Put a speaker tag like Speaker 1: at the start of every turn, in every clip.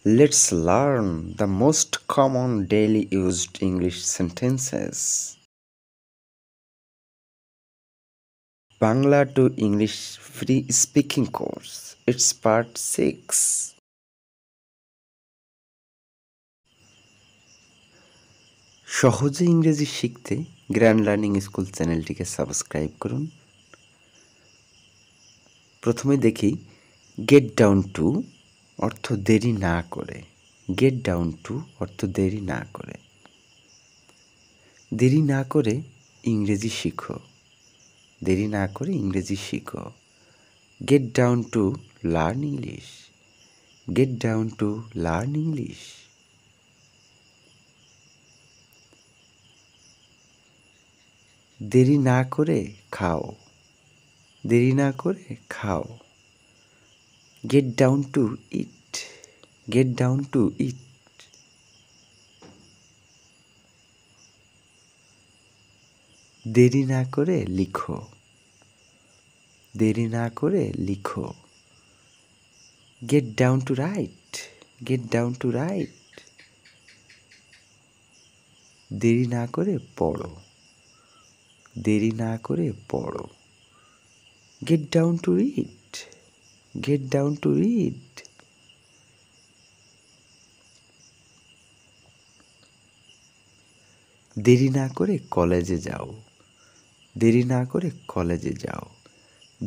Speaker 1: Let's learn the most common daily used English sentences. Bangla to English free speaking course. It's part 6. সহজে ইংরেজি শিখতে grand learning school চ্যানেলটিকে subscribe করুন। প্রথমে দেখি গেট ডাউন টু অর্থ দেরি না করে। গেট ডাউন টু অর্থ দেরি না করে। দেরি না করে ইংরেজি শিখো। দেরি না করে ইংরেজি শিখো। Get down to learn English. Get down to learn English. দেরি না করে খাও। দেরি না করে খাও। Get down to eat. Get down to eat. দেরি না করে লিখো। দেরি না করে লিখো। Get down to write. Get down to write. দেরি না করে পড়ো। দেরি না করে পড়ো। Get down to read. Get down to read. দেরি না করে কলেজে যাও। দেরি না করে কলেজে যাও।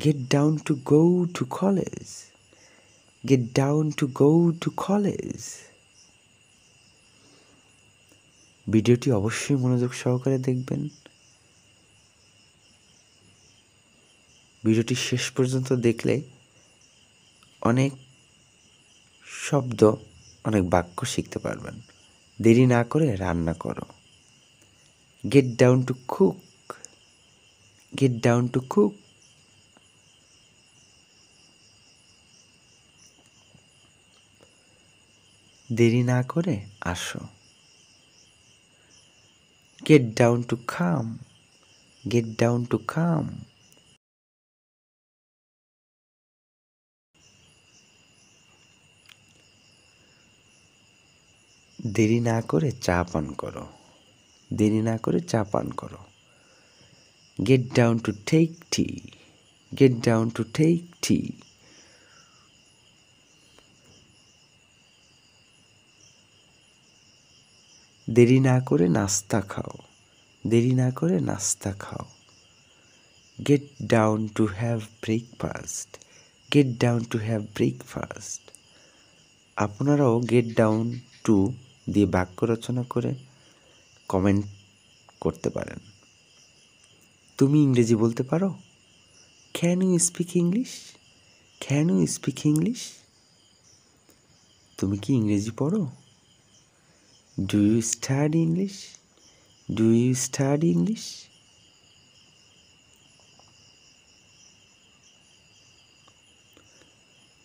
Speaker 1: Gate down to go to college. Gate down to go to college. ভিডিওটি অবশ্যই মনোযোগ সহকারে দেখবেন। ভিডিওটি শেষ পর্যন্ত দেখলে অনেক শব্দ, অনেক বাক্য শিখতে পারবেন। দেরি না করে রান্না করো। Get down to cook. Get down to cook. দেরি না করে আসো। Get down to come. Get down to come. দেরি না করে চা পান করো। দেরি না করে চা পান করো। Get down to take tea. Get down to take tea. দেরি না করে নাস্তা খাও। দেরি না করে নাস্তা খাও। Get down to have breakfast. Gate down to have breakfast. আপনারাও গেট ডাউন টু দিয়ে বাক্য রচনা করে কমেন্ট করতে পারেন। তুমি ইংরেজি বলতে পারো? Can you speak English? Can you speak English? তুমি কি ইংরেজি পড়ো? Do you study English? Do you study English?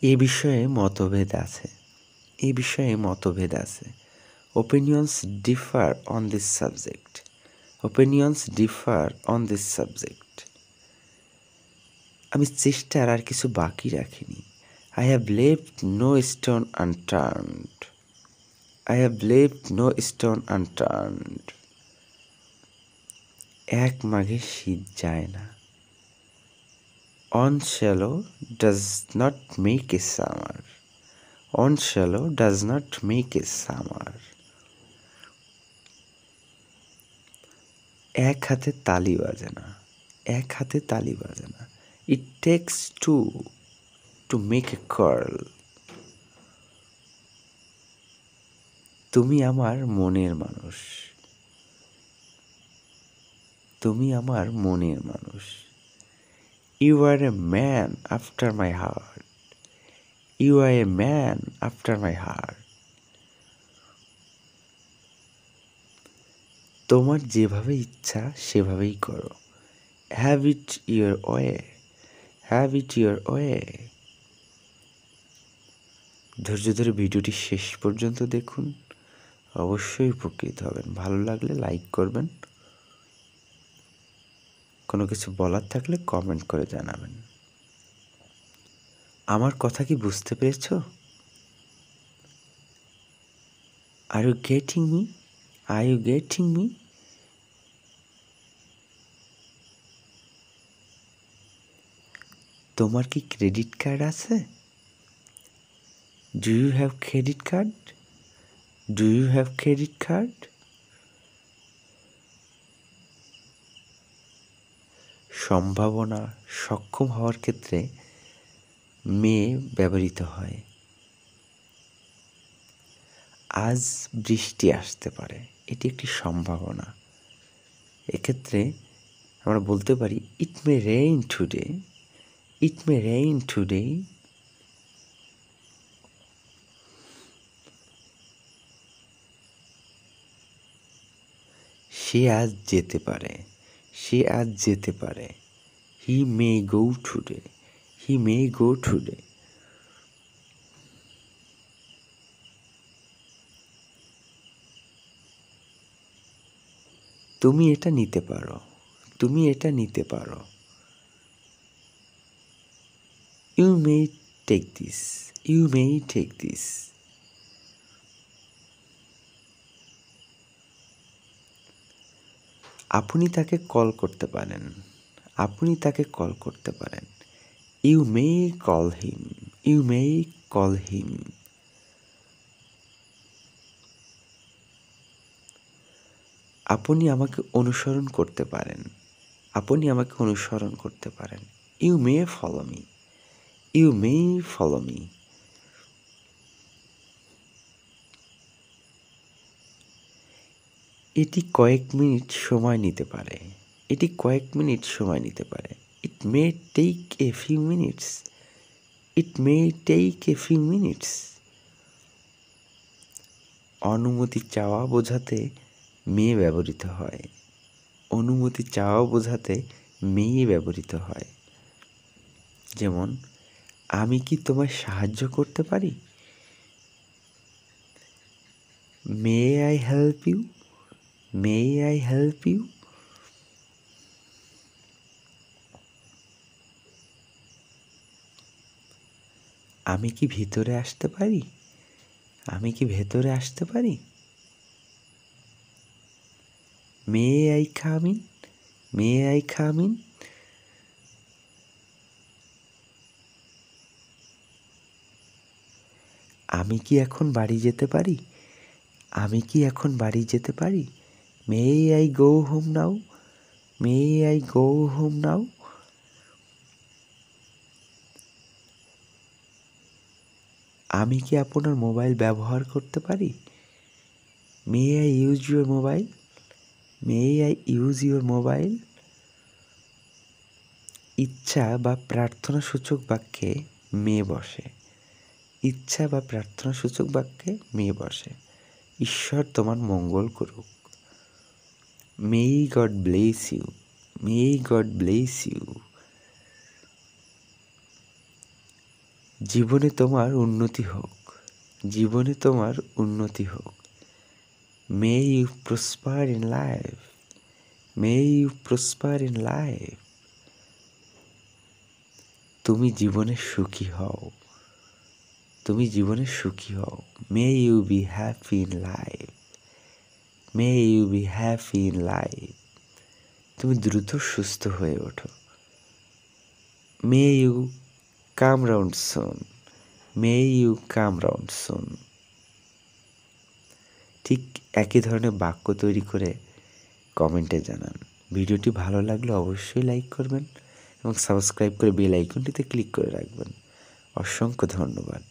Speaker 1: এ বিষয়ে মতভেদ আছে। এ বিষয়ে মতভেদ আছে। Opinions differ on this subject. Opinions differ on this subject. আমি চেষ্টার আর কিছু বাকি রাখিনি। I have left no stone unturned. I have left no stone unturned. এক মাঘে শীত যায় না। On shallow does not make a summer. On shallow does not make a summer. এক হাতে তালি বাজে না। এক হাতে তালি বাজে না। It takes two to make a quarrel. তুমি আমার মনের মানুষ। তুমি আমার মনের মানুষ। You are a man after my heart. You are a man after my heart. তোমার যেভাবে ইচ্ছা সেভাবেই করো। Have it your way. Have it your way. ধৈর্য ধরে ভিডিওটি শেষ পর্যন্ত দেখুন। অবশ্যই উপকৃত হবেন। ভালো লাগলে লাইক করবেন। কোনো কিছু বলার থাকলে কমেন্ট করে জানাবেন। আমার কথা কি বুঝতে পেরেছো? Are you getting me? Are you getting me? তোমার কি ক্রেডিট কার্ড আছে? Do you have credit card? Do you have credit card? সম্ভাবনা, সক্ষম হওয়ার ক্ষেত্রে মে ব্যবহৃত হয়। আজ বৃষ্টি আসতে পারে, এটি একটি সম্ভাবনা। এক্ষেত্রে আমরা বলতে পারি it may rain today. It may rain today. সে আজ যেতে পারে। সে আজ যেতে পারে। He may go today. He may go today. তুমি এটা নিতে পারো। তুমি এটা নিতে পারো। You may take this. You may take this. আপনি তাকে কল করতে পারেন। আপনি তাকে কল করতে পারেন। You may call him. You may call him. আপনি আমাকে অনুসরণ করতে পারেন। আপনি আমাকে অনুসরণ করতে পারেন। You may follow me. You may follow me. এটি কয়েক মিনিট সময় নিতে পারে। এটি কয়েক মিনিট সময় নিতে পারে। It may take a few minutes. It may take a few minutes. অনুমতি চাওয়া বোঝাতে মে ব্যবহৃত হয়। অনুমতি চাওয়া বোঝাতে মে ব্যবহৃত হয়। যেমন, আমি কি তোমায় সাহায্য করতে পারি? May I help you? May I help you? আমি কি ভিতরে আসতে পারি? আমি কি ভেতরে আসতে পারি? May I come in? May I come in? আমি কি এখন বাড়ি যেতে পারি? আমি কি এখন বাড়ি যেতে পারি? May I go home now? May I go home now? আমি কি আপনার মোবাইল ব্যবহার করতে পারি? May I use your mobile? May I use your mobile? ইচ্ছা বা প্রার্থনাসূচক বাক্যে মে বসে। ইচ্ছা বা প্রার্থনাসূচক বাক্যে মে বসে। ঈশ্বর তোমার মঙ্গল করুক। May God bless you. May God bless you. জীবনে তোমার উন্নতি হোক। জীবনে তোমার উন্নতি হোক। May you prosper in life. May you prosper in life. তুমি জীবনে সুখী হও। তুমি জীবনে সুখী হও। May you be happy in life. May you be happy in life. তুমি দ্রুত সুস্থ হয়ে ওঠো। May you come round soon. May you come round soon. ঠিক একই ধরনের বাক্য তৈরি করে কমেন্টে জানান। ভিডিওটি ভালো লাগলে অবশ্যই লাইক করবেন এবং সাবস্ক্রাইব করে বেল আইকনটিতে ক্লিক করে রাখবেন। অসংখ্য ধন্যবাদ।